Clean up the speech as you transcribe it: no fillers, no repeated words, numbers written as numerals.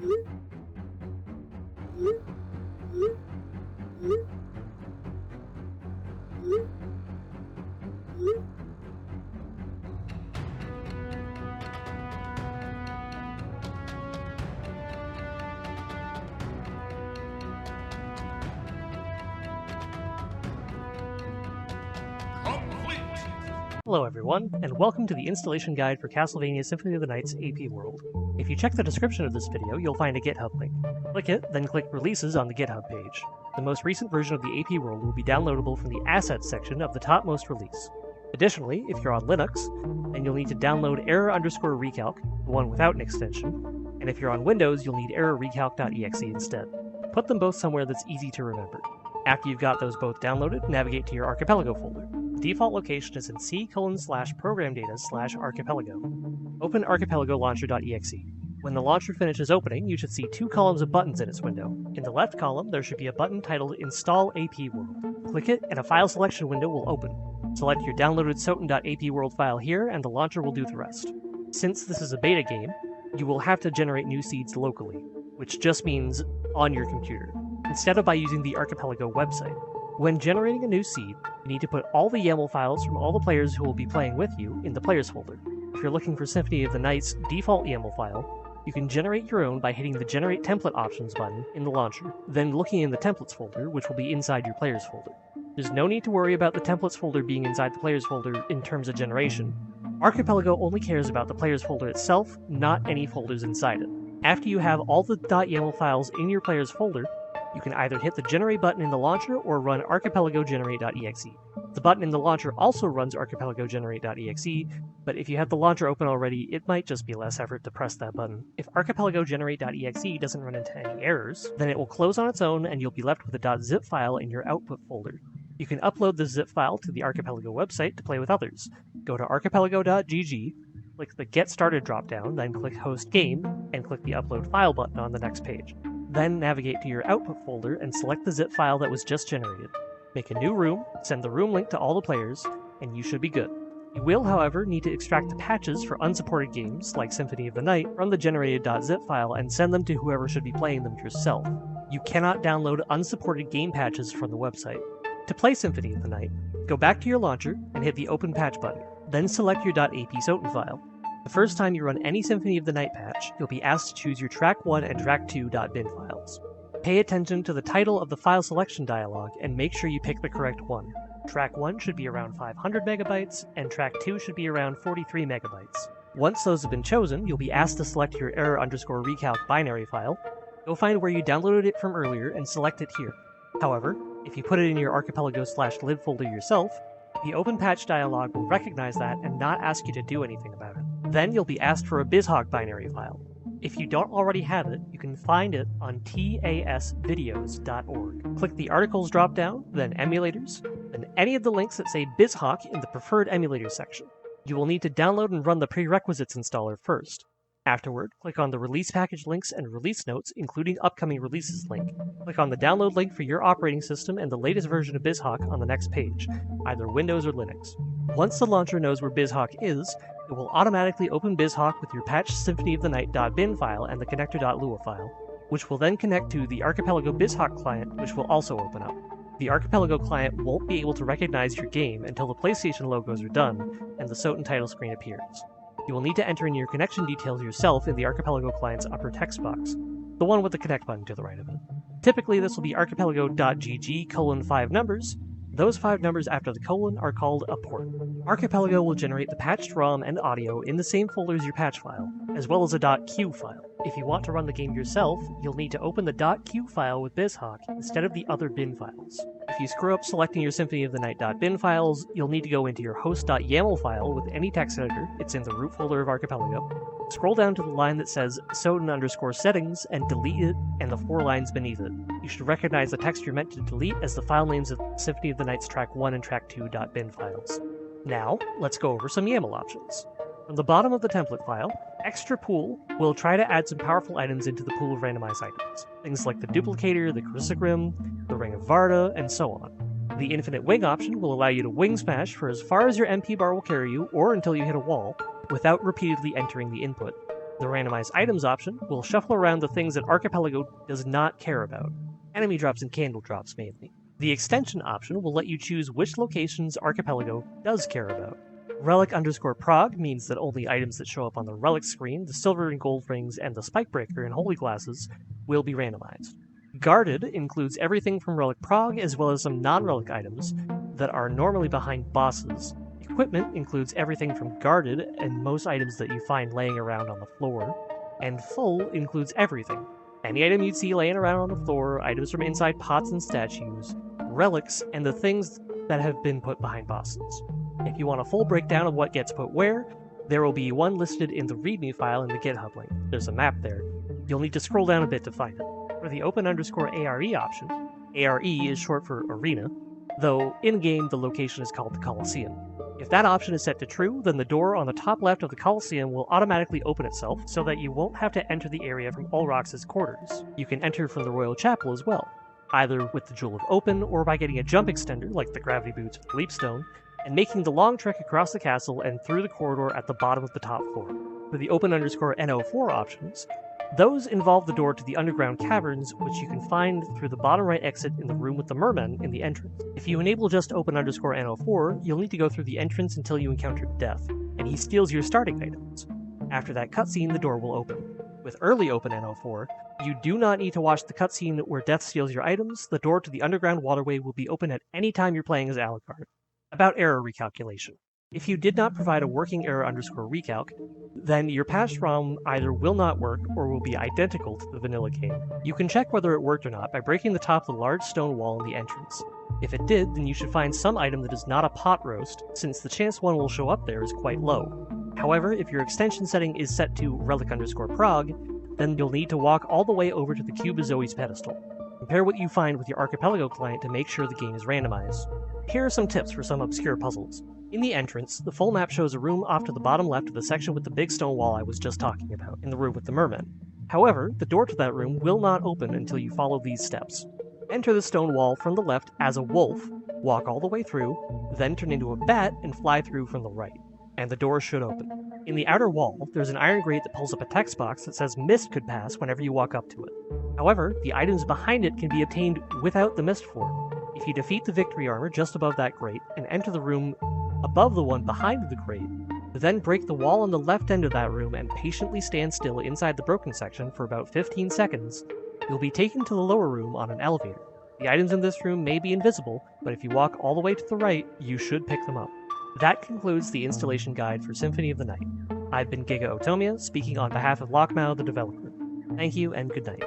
Hello everyone, and welcome to the installation guide for Castlevania Symphony of the Night's APWorld. If you check the description of this video, you'll find a GitHub link. Click it, then click Releases on the GitHub page. The most recent version of the APWorld will be downloadable from the Assets section of the topmost release. Additionally, if you're on Linux, then you'll need to download error_recalc, the one without an extension, and if you're on Windows, you'll need errorrecalc.exe instead. Put them both somewhere that's easy to remember. After you've got those both downloaded, navigate to your Archipelago folder. The default location is in c:/programdata/archipelago. Open archipelagolauncher.exe. When the launcher finishes opening, you should see two columns of buttons in its window. In the left column, there should be a button titled Install APWorld. Click it, and a file selection window will open. Select your downloaded soten.apworld file here, and the launcher will do the rest. Since this is a beta game, you will have to generate new seeds locally, which just means on your computer, instead of by using the Archipelago website. When generating a new seed, you need to put all the YAML files from all the players who will be playing with you in the Players folder. If you're looking for Symphony of the Night's default YAML file, you can generate your own by hitting the Generate Template Options button in the launcher, then looking in the Templates folder, which will be inside your Players folder. There's no need to worry about the Templates folder being inside the Players folder in terms of generation. Archipelago only cares about the Players folder itself, not any folders inside it. After you have all the .yaml files in your Players folder, you can either hit the Generate button in the launcher or run archipelagogenerate.exe. The button in the launcher also runs archipelagogenerate.exe, but if you have the launcher open already, it might just be less effort to press that button. If archipelagogenerate.exe doesn't run into any errors, then it will close on its own and you'll be left with a .zip file in your output folder. You can upload the zip file to the Archipelago website to play with others. Go to archipelago.gg, click the Get Started dropdown, then click Host Game, and click the Upload File button on the next page. Then navigate to your output folder and select the zip file that was just generated. Make a new room, send the room link to all the players, and you should be good. You will, however, need to extract the patches for unsupported games, like Symphony of the Night, from the generated .zip file and send them to whoever should be playing them yourself. You cannot download unsupported game patches from the website. To play Symphony of the Night, go back to your launcher and hit the Open Patch button. Then select your .apsoten file. The first time you run any Symphony of the Night patch, you'll be asked to choose your Track 1 and Track 2 .bin files. Pay attention to the title of the file selection dialog and make sure you pick the correct one. Track 1 should be around 500 megabytes, and Track 2 should be around 43 megabytes. Once those have been chosen, you'll be asked to select your error_recalc binary file. Go find where you downloaded it from earlier and select it here. However, if you put it in your archipelago/lib folder yourself, the Open Patch dialog will recognize that and not ask you to do anything about it. Then you'll be asked for a BizHawk binary file. If you don't already have it, you can find it on tasvideos.org. Click the Articles dropdown, then Emulators, then any of the links that say BizHawk in the Preferred Emulators section. You will need to download and run the prerequisites installer first. Afterward, click on the Release Package links and Release Notes, including Upcoming Releases link. Click on the download link for your operating system and the latest version of BizHawk on the next page, either Windows or Linux. Once the launcher knows where BizHawk is, it will automatically open BizHawk with your patched Symphony of the Night .bin file and the connector.lua file, which will then connect to the Archipelago BizHawk client, which will also open up. The Archipelago client won't be able to recognize your game until the PlayStation logos are done and the Soten title screen appears. You will need to enter in your connection details yourself in the Archipelago client's upper text box, the one with the connect button to the right of it. Typically, this will be archipelago.gg:5 numbers. Those 5 numbers after the colon are called a port. Archipelago will generate the patched ROM and audio in the same folder as your patch file, as well as a .q file. If you want to run the game yourself, you'll need to open the .q file with BizHawk instead of the other bin files. If you screw up selecting your Symphony of the Night .bin files, you'll need to go into your host.yaml file with any text editor. It's in the root folder of Archipelago. Scroll down to the line that says Soten_settings and delete it and the 4 lines beneath it. You should recognize the text you're meant to delete as the file names of Symphony of the Night's Track 1 and Track 2 .bin files. Now, let's go over some YAML options. From the bottom of the template file, Extra Pool will try to add some powerful items into the pool of randomized items. Things like the Duplicator, the Crucigrim, the Ring of Varda, and so on. The Infinite Wing option will allow you to wing smash for as far as your MP bar will carry you, or until you hit a wall, without repeatedly entering the input. The randomized items option will shuffle around the things that Archipelago does not care about. Enemy drops and candle drops, mainly. The extension option will let you choose which locations Archipelago does care about. Relic_prog means that only items that show up on the relic screen, the silver and gold rings, and the spike breaker and holy glasses will be randomized. Guarded includes everything from relic prog as well as some non-relic items that are normally behind bosses. Equipment includes everything from guarded and most items that you find laying around on the floor, and full includes everything. Any item you'd see laying around on the floor, items from inside pots and statues, relics, and the things that have been put behind bosses. If you want a full breakdown of what gets put where, there will be one listed in the README file in the GitHub link. There's a map there. You'll need to scroll down a bit to find it. For the open_ARE option, ARE is short for arena, though in-game the location is called the Coliseum. If that option is set to true, then the door on the top left of the Coliseum will automatically open itself so that you won't have to enter the area from Ulrox's quarters. You can enter from the Royal Chapel as well, either with the Jewel of Open or by getting a jump extender like the Gravity Boots or the Leapstone, and making the long trek across the castle and through the corridor at the bottom of the top floor. For the open_NO4 options, those involve the door to the underground caverns, which you can find through the bottom right exit in the room with the mermen in the entrance. If you enable just open_NO4, you'll need to go through the entrance until you encounter Death, and he steals your starting items. After that cutscene, the door will open. With early open_NO4, you do not need to watch the cutscene where Death steals your items. The door to the underground waterway will be open at any time you're playing as Alucard. About error recalculation. If you did not provide a working error_recalc, then your patched ROM either will not work or will be identical to the vanilla game. You can check whether it worked or not by breaking the top of the large stone wall in the entrance. If it did, then you should find some item that is not a pot roast, since the chance one will show up there is quite low. However, if your extension setting is set to relic_prog, then you'll need to walk all the way over to the Cube of Zoe's pedestal. Compare what you find with your Archipelago client to make sure the game is randomized. Here are some tips for some obscure puzzles. In the entrance, the full map shows a room off to the bottom left of the section with the big stone wall I was just talking about, in the room with the mermen. However, the door to that room will not open until you follow these steps. Enter the stone wall from the left as a wolf, walk all the way through, then turn into a bat and fly through from the right, and the door should open. In the outer wall, there's an iron grate that pulls up a text box that says mist could pass whenever you walk up to it. However, the items behind it can be obtained without the mist form. If you defeat the victory armor just above that grate and enter the room above the one behind the grate, then break the wall on the left end of that room and patiently stand still inside the broken section for about 15 seconds, you'll be taken to the lower room on an elevator. The items in this room may be invisible, but if you walk all the way to the right, you should pick them up. That concludes the installation guide for Symphony of the Night. I've been Giga Otomia, speaking on behalf of Lockmao, the developer. Thank you and good night.